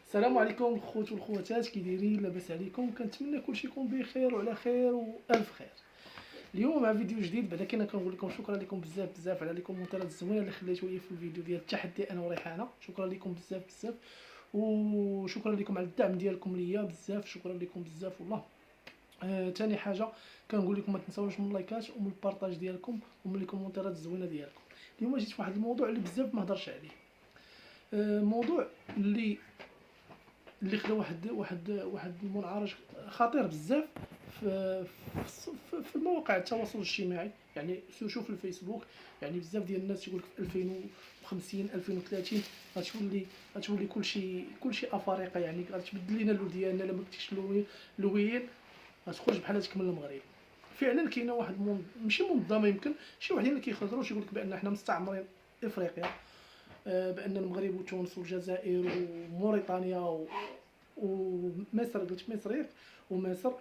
السلام عليكم الخوت والخواتات، كي دايرين؟ لاباس عليكم؟ كنتمنى كلشي يكون بخير وعلى خير والف خير. اليوم مع فيديو جديد. بعدا كاين كنقول لكم شكرا لكم بزاف على لي كومونتيرات الزوينه اللي خليتوا لي في الفيديو ديال التحدي انا وريحانه. شكرا لكم بزاف وشكرا لكم على الدعم ديالكم ليا بزاف. شكرا لكم بزاف والله. تاني حاجه كنقول لكم ما تنساوش من اللايكات ومن البارطاج ديالكم ومن الكومونتيرات الزوينه ديالكم. اليوم جيت في واحد الموضوع اللي بزاف ما هضرش عليه. موضوع اللي خدا واحد المنعرج خطير بزاف في في المواقع التواصل الاجتماعي، يعني شوف في الفيسبوك. يعني بزاف ديال الناس يقول لك في 2050 2030 غتولي كلشي افارقه، يعني غتبدل لنا اللون ديالنا. الا ما كنتيش لويين غتخرج بحالاتك من المغرب. فعلا كاينه واحد ماشي منظمه، يمكن شي وحدين اللي كيخرجوا يقول لك بان حنا مستعمرين افريقيا، بان المغرب وتونس والجزائر وموريتانيا ومصر، قلت مصر ياك، ومصر،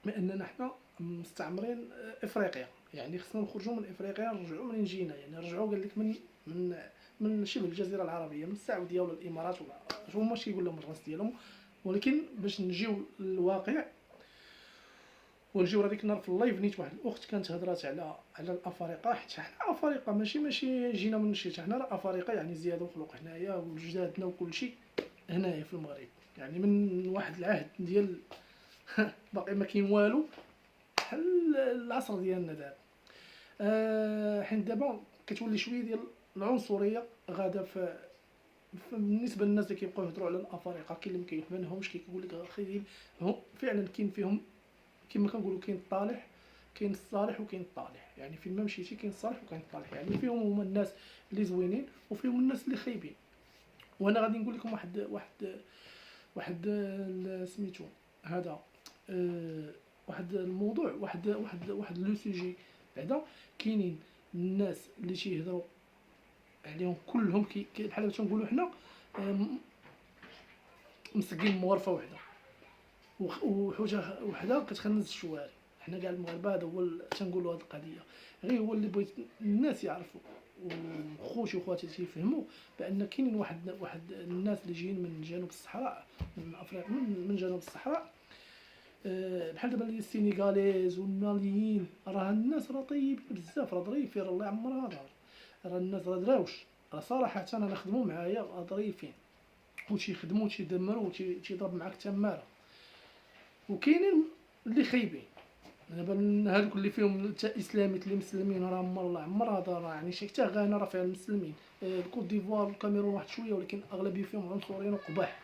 باننا حنا مستعمرين افريقيا. يعني خصنا نخرجوا من افريقيا، نرجعوا منين جينا، يعني نرجعوا قال لك من شبه الجزيره العربيه، من السعوديه ولا الامارات ولا شو هما كيقول لهم الراس ديالهم. ولكن باش نجيو للواقع ونجيو هذيك النهار في اللايف، نيت واحد الاخت كانت هضرات على الافارقه، حيت حنا افارقه ماشي جينا من شي، حنا راه افارقه، يعني زياده وخلق هنايا وجدادنا وكل شيء هنايا في المغرب. يعني من واحد العهد ديال باقي ما كاين والو بحال العصر ديالنا دابا. حيت دابا كتولي شويه ديال العنصريه غاده بالنسبه للناس اللي كيبقاو يهضروا على الافارقه. كاين اللي ما كيهمنهمش، كيقول لك اخي هم فعلا كاين فيهم كما كنقولوا، كاين الطالح، كاين الصالح وكاين الطالح. يعني فين ما مشيتي كاين الصالح وكاين الطالح، يعني فيهم هما الناس اللي زوينين وفيهم الناس اللي خايبين. وانا غادي نقول لكم واحد سميتو هذا، واحد الموضوع، واحد لو سوجي. بعدا كاينين الناس اللي تيهضروا عليهم كلهم بحال ما تنقولوا حنا مسكين مورفه وحده وحوجه وحده كتخنز الشوارع. حنا كاع المغاربه هذا هو تنقولوا هذه القضيه. غير هو اللي بغيت الناس يعرفوا وخوتي وخواتي تيفهموا بان كاينين واحد الناس اللي جايين من جنوب الصحراء، من افريقيا، من جنوب الصحراء. بحال دابا السينيغاليز والماليين، راه الناس راه طيبين بزاف، راه ظريفين، راه الله يعمرها دار. راه الناس راه دراوش، راه صراحه انا خدموا معايا راه ظريفين وتيخدموا وتيدمروا وتيضرب معاك تماره. وكاينين اللي خايبين، دابا هادوك اللي فيهم اسلاميت اللي مسلمين راه الله عمرها دار، يعني شي حتى غانا راه فيها المسلمين. الكوت ديفوار والكاميرون واحد شويه، ولكن اغلبيه فيهم عنصريين وقباح.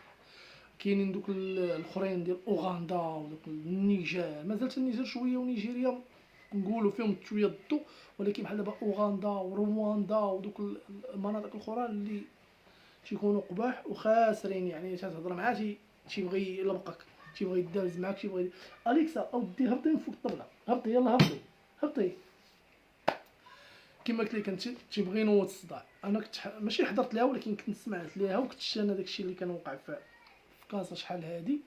كاينين دوك الاخرين ديال اوغندا ودوك النيجر، مازالت النيجر شويه ونيجيريا نقولوا فيهم شويه الضو، ولكن بحال دابا اوغندا ورواندا ودوك المناطق الاخرى اللي تيكونوا قباح وخاسرين. يعني تهضر معاه تيبغي يلبقك، تيبغي يدابز معاك، تيبغي اليكسا اودي هبطي من فوق الطبله، هبطي يلا هبطي. كما قلت لك انت تيبغي ينوض الصداع. انا كنت ماشي حضرت لها، ولكن كنت سمعت ليها وكنت شانا داكشي اللي كان وقع في كازا شحال هادي.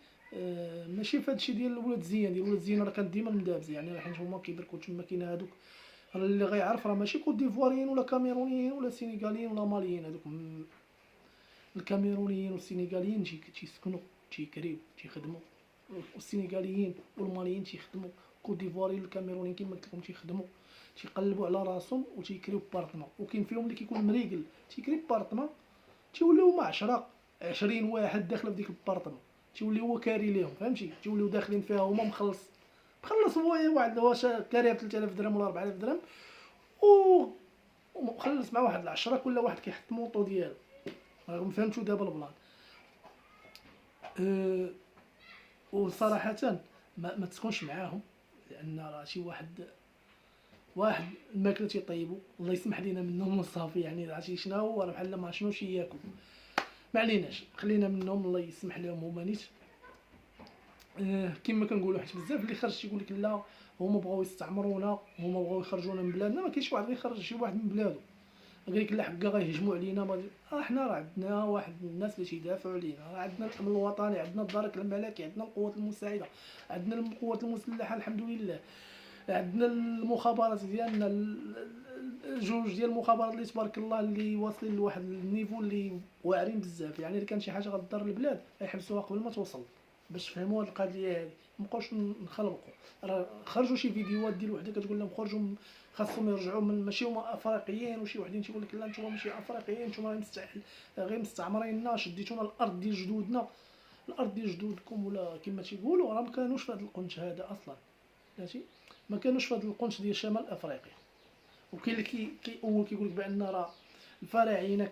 ماشي في هادشي ديال الولاد زيان، ديال الولاد زيان راه كانت ديما مدابزه، يعني حيت هما كيبركوا تما. كاين هادوك اللي غيعرف راه ماشي كوت ديفواريين ولا كاميرونيين ولا سينيغاليين ولا ماليين. هادوك الكاميرونيين والسينيغاليين تيسكنوا، تيكريو، تيخدموا. والسينيغاليين والماليين تيخدموا. كوت ديفواريين والكاميرونيين كما قلت لكم تيخدموا، تيقلبوا على راسهم وتيكريو بارطمون. وكاين فيهم اللي كيكون مريقل تيكري بارطمون، تيوليو مع 20 واحد داخله في ديك البارطمون، تيولي هو كاري ليهم، فهمتي؟ تيوليو داخلين فيها هما مخلص هو واحد واش كاري ب 3000 درهم ولا 4000 درهم، و ومخلص مع واحد 10 كل واحد كيحط الموطو ديالو. راكم فهمتوا دابا البلان. أه وصراحه ما تسكنش معاهم، لان راه شي واحد الماكله تيطيبوا، الله يسمح لينا منهم وصافي. يعني عرفتي شنو راه بحال ما شنوش ياكل، ما عليناش، خلينا منهم الله يسمح لهم هما نيت. كما كنقولوا، حيت بزاف اللي خرج تيقول لك لا هما بغاو يستعمرونا، هما بغاو يخرجونا من بلادنا. ما كاينش واحد غيخرج شي واحد من بلادو. قال لك لا حكا غيهجموا علينا، حنا راه عندنا واحد الناس اللي تيدافعوا علينا، راه عندنا الامن الوطني، عندنا الدرك الملكي، عندنا القوات المساعده، عندنا القوات المسلحه الحمد لله، عندنا المخابرات ديالنا، جوج ديال المخابرات اللي تبارك الله اللي واصلين لواحد النيفو اللي واعرين بزاف. يعني الا كان شي حاجه غضر البلاد يحبسوها قبل ما توصل، باش فهموا هاد القضيه هادي. مابقاوش نخلقوا. راه خرجوا شي فيديوهات ديال وحده كتقول لهم خرجوا خاصهم يرجعوا من ماشي هما افريقيين، وشي وحدين تيقول لك لا نتوما ماشي افريقيين، نتوما غير مستعمريننا، شديتونا الارض ديال جدودنا، الارض ديال جدودكم، ولا كما تيقولوا. راه ما كانوش في هذا القنت هذا اصلا، ماشي ما كانوش في هذا القنت ديال شمال افريقيا. وكاين اللي كيقول لك بان راه الفراعنه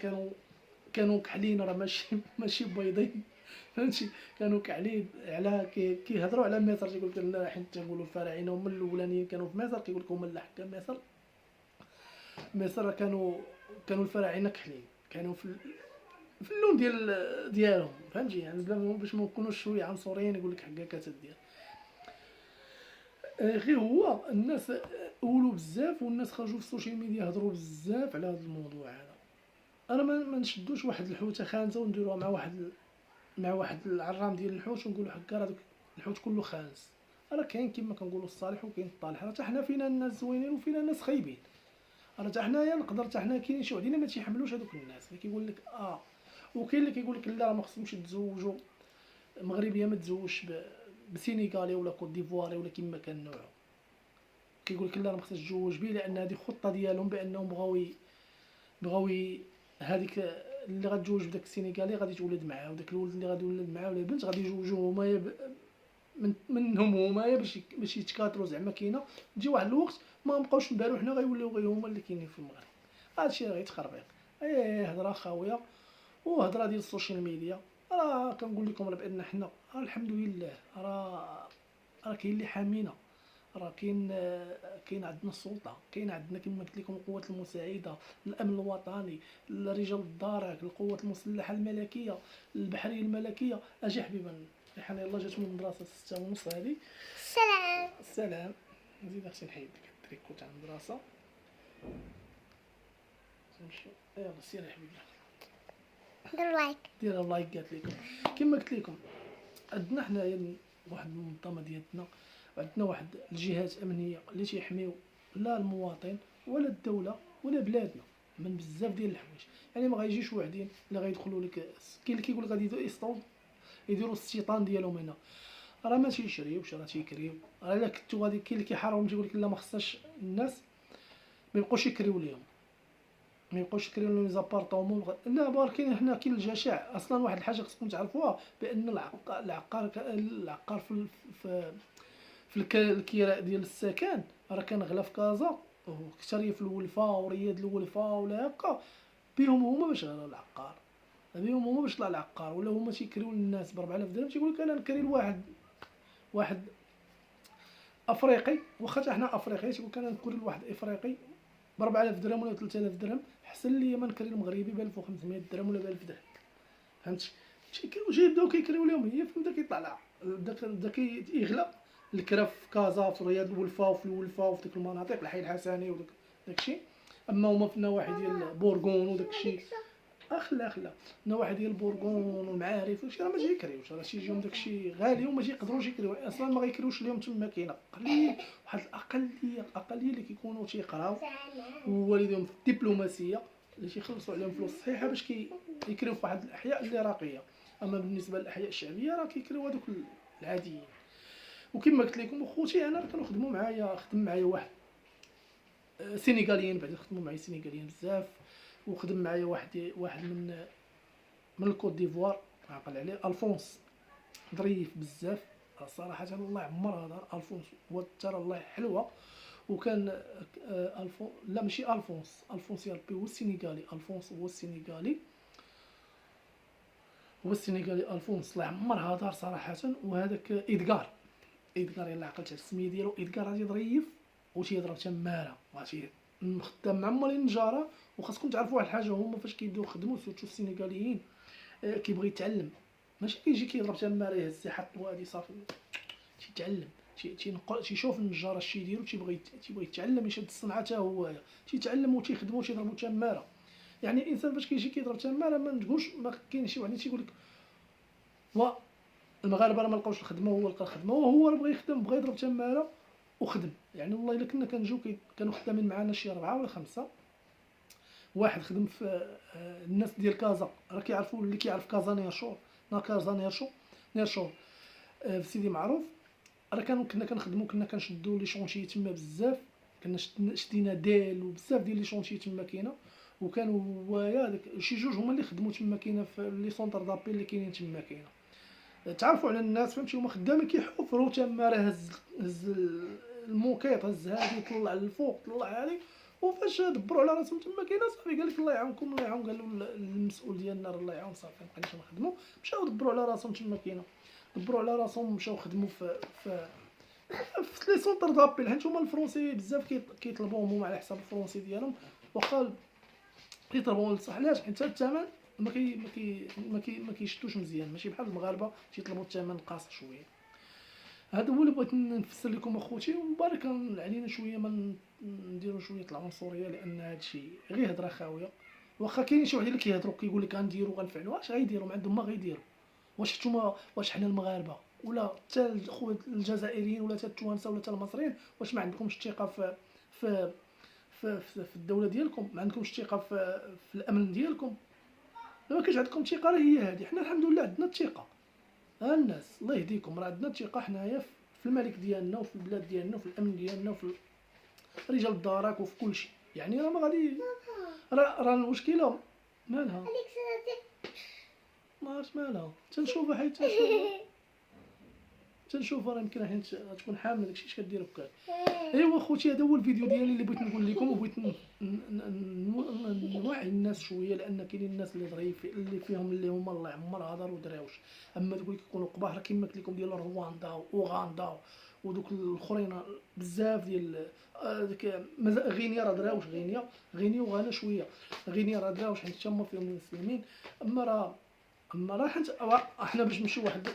كانوا كحلين، راه ماشي بيضين، فهمتي؟ كانوا كحلين على كيهضروا على مصر، تيقول لك لا حيت تنقولوا الفراعنه هما الاولانيين كانوا في مصر، كيقول لك هما اللي حكام مصر كانوا الفراعنه كحلين، كانوا في اللون ديالهم، فهمتي؟ يعني باش ما نكونوش شويه عنصريين يقول لك حكاكات ديال غير هو. الناس قولوا بزاف، والناس خرجوا في السوشيال ميديا هضروا بزاف على هذا الموضوع هذا. انا ما نشدوش واحد الحوته خانزه ونديروها مع واحد العرام ديال الحوت ونقولوا هكا راه الحوت كله خانز. راه كاين كما كنقولوا الصالح وكاين الطالح، راه حتى حنا فينا الناس زوينين وفينا الناس خايبين. راه حتى حنايا نقدر، حتى حنا كاينين شي وحدين ما تيحملوش هذوك الناس اللي كيقول لك وكاين اللي كيقول لك لا راه ما خصهمش يتزوجوا مغربيه، ما تزوجش بسينيغالي ولا كوت ديفواري ولا كما كان نوعه. كيقول لك لا راه ما خصهاش تزوج به لان هذه خطه ديالهم، بانهم بغاو هذيك اللي غتزوج بداك السينيغالي غادي تولد معاه، وداك الولد اللي غادي يولد معاه ولا البنت غادي يزوجوه هما منهم هما باش يتكاثروا. زعما كاينه تجي واحد الوقت ما نبقاوش نبالو حنا، غيوليو غير هما اللي كاينين في المغرب. هادشي غير تخربيق، هضره خاويه وهضره ديال السوشيال ميديا. راه كنقول لكم راه بان حنا الحمد لله راه كاين اللي حامينا، راه كاين عندنا السلطه، كاين عندنا كما قلت لكم القوات المساعده، الامن الوطني، رجال الدرك، القوات المسلحه الملكيه، البحريه الملكيه. اجي حبيبه ريحانه يلاه جات من المدرسه 6:30 هذه. السلام. نزيد اختي نحيد لك التريكو تاع المدرسه. نمشيو. يلا سير يا حبيبي، دير لايك قالت لكم. كما قلت لكم عندنا حنايا واحد المنظمه ديالنا، وعندنا واحد الجهات امنيه اللي تيحميو لا المواطن ولا الدوله ولا بلادنا من بزاف ديال الحوايج. يعني ما غايجيش وحدين اللي غيدخلوا لك، كاين اللي كيقول لك غادي يديروا السيطان ديالهم هنا، راه ما تيشريوش، راه تيكريو. راه الا كنتو غادي كاين اللي كيحاربهم تيقول لك لا ما خصناش الناس ما يبقوش يكريو ليهم، ما يبقاوش يكريو لهم زابارطومون. لا ولكن حنا كاين الجشع اصلا. واحد الحاجه خصكم تعرفوها، بان العقار في الكراء ديال السكن راه كان غلا في كازا وكثر في الولفه ورياد الولفه ولا هكا، بهم هما باش غلا العقار، بهم هما باش طلع العقار. ولا هما تيكريو للناس ب 4000 درهم، تيقول لك انا نكري لواحد افريقي، واخا حتى حنا افريقيا، تيقول لك انا نكري لواحد افريقي ب 4000 درهم ولا 3000 درهم، حسن لي ما نكري المغربي ب 1500 درهم ولا ب 1000 درهم. فهمتي؟ يبداو كيكريو لهم، هي فين بدا كيطلع بدا يغلى الكرا في كازا، في رياض الولفه، وفي الولفه، وفي ديك المناطق الحي الحسني وداك الشيء. اما هما في النواحي ديال بورغون وداك الشيء خلا النواحي ديال بورغون والمعارف وداك الشيء راه ما تيكريوش، راه تيجيهم داك الشيء غالي وما تيقدروش يكريو اصلا، ما غيكريوش لهم. تما كاينه قليل، واحد الاقليه اللي كيكونوا تيقراو ووالديهم في الدبلوماسيه اللي تيخلصوا عليهم فلوس صحيحه باش كيكريو في واحد الاحياء اللي راقيه. اما بالنسبه للاحياء الشعبيه راه كيكريو هذوك العاديين. وكما قلت لكم اخوتي انا كانوا خدموا معايا، خدم معايا سينيغاليين، بعد خدموا معايا سينيغاليين بزاف، وخدم معايا واحد من الكوت ديفوار عقل عليه الفونس، ظريف بزاف صراحه. الله يعمر هذا الفونس، هو ترى الله حلوه. وكان لا ماشي الفونس يا ربي، هو السينيغالي. الفونس هو السينيغالي، الفونس الله يعمر هذا صراحه. وهذاك ايدغار يلا عقلت على السميه ديالو. ايدغار غادي ظريف وتيضرب تماره، ماشي خدام معمرين النجاره. وخاصكم تعرفوا واحد الحاجه، هما فاش كيبداو يخدموا سورتو السينيغاليين كيبغي يتعلم، ماشي كيجي كيضرب تماره يهز يحط وهادي صافي. تيتعلم، تيشوف النجار اش يديرو، تيبغي يتعلم يشد الصنعه حتى هو تيتعلم وتيخدموا وتيضربوا تماره. يعني الانسان فاش كيجي كيضرب تماره ما نقولش ما كاين شي واحد تيقول لك المغاربه راه ما لقاوش الخدمه وهو لقى الخدمه، وهو راه بغى يخدم بغى يضرب تماره وخدم. يعني والله الا كنا كنجيو كانوا خدامين معنا شي 4 ولا 5. واحد خدم في الناس ديال كازا، راه كيعرفوا اللي كيعرف كازا نيرشور، كازا نيرشور في سيدي معروف. راه كنا كنخدموا، كنا كنشدوا لي شونشي تما بزاف، كنا شدينا ديل وبزاف ديال لي شونشي تما كاينه. وكانوا هوايا داك شي جوج هما اللي خدموا تما كاينه في لي سونتر دابيل اللي كاينين تما كاينه. تعرفوا على الناس فهمتي، هما خدامين كيحفروا تما، راه هز الموكيط، هز هادي طلع للفوق طلع هادي. وفاش دبروا على راسهم تما كاينه صافي قال لك الله يعاونكم الله يعاون، قالوا المسؤول ديالنا الله يعاون صافي مابقيناش نخدموا. مشاو دبروا على راسهم تما كاينه، دبروا على راسهم مشاو خدموا في في لي سونتر دابيل، حيت هما الفرونسي بزاف كيطلبوهم هما على حساب الفرونسي ديالهم. واخا كيطلبوا بصح علاش؟ حيت الثمن ما كيشدوش مزيان، ماشي بحال المغاربه تيطلبوا الثمن قاصر شويه. هذا هو اللي بغيت نفسر لكم اخوتي، وبارك علينا شويه ما نديروا شويه العنصريه، لان هادشي غير هضره خاويه. واخا كاينين شي واحد اللي كيهضروا كيقول لك غنديروا غنفعلوا، اش غيديروا؟ ما عندهم ما غيديروا. واش نتوما، واش حنا المغاربه ولا حتى الخوت الجزائريين ولا حتى التوانسه ولا حتى المصريين، واش ما عندكمش الثقه في في الدوله ديالكم؟ ما عندكمش الثقه في الامن ديالكم؟ ما كاينش عندكم الثقه، راه هي هذه. حنا الحمد لله عندنا الثقه. ها الناس الله يهديكم، راه عندنا الثقه حنايا في الملك ديالنا وفي البلاد ديالنا وفي الامن ديالنا وفي رجال الدارك وفي كل شيء. يعني راه ما غادي، راه المشكله مالها، ما عرفت مالها. تنشوفها حيت تنشوفها راه يمكن حيت تكون حامله داكشي اش كدير بكاع. ايوا خوتي، هذا هو الفيديو ديالي اللي بغيت نقول لكم، وبغيت نوعي الناس شويه، لان كاينين الناس اللي ظريف اللي فيهم اللي هما الله يعمر هضر ودراوش. اما تقول كيكونوا قباح راه كيما قلت لكم ديال رواندا واوغندا ودوك الاخرين بزاف ديال ديك غينيا راه دراوش، غينيا وغانا شويه. غينيا راه دراوش حيت هما فيهم المسلمين. اما راه حيت احنا باش نمشيو واحد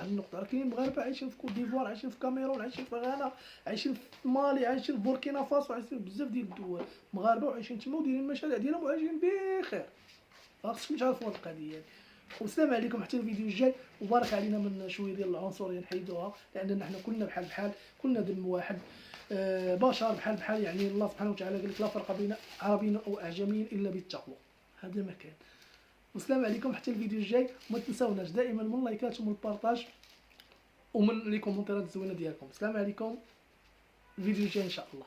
النقطه، راه كاينين مغاربه عايشين في كوت ديفوار، عايشين في كاميرون، عايشين في غانا، عايشين في مالي، عايشين في بوركينا فاسو، عايشين بزاف ديال الدول مغاربه وعايشين تما ودايرين المشاريع ديالهم وعايشين بخير. خاصكم تعرفوا هاد القضيه هادي. والسلام عليكم حتى الفيديو الجاي. وبارك علينا من شويه ديال العنصريه نحيدوها، لاننا حنا كلنا بحال كلنا دم واحد، بشر بحال. يعني الله سبحانه وتعالى قال لك لا فرق بين عربي او اعجمي الا بالتقوى. هذا ما كان. والسلام عليكم حتى الفيديو الجاي. وما تنساوناش دائما من اللايكات ومن البارطاج ومن لي كومونتيرات الزوينه ديالكم. السلام عليكم، الفيديو الجاي ان شاء الله.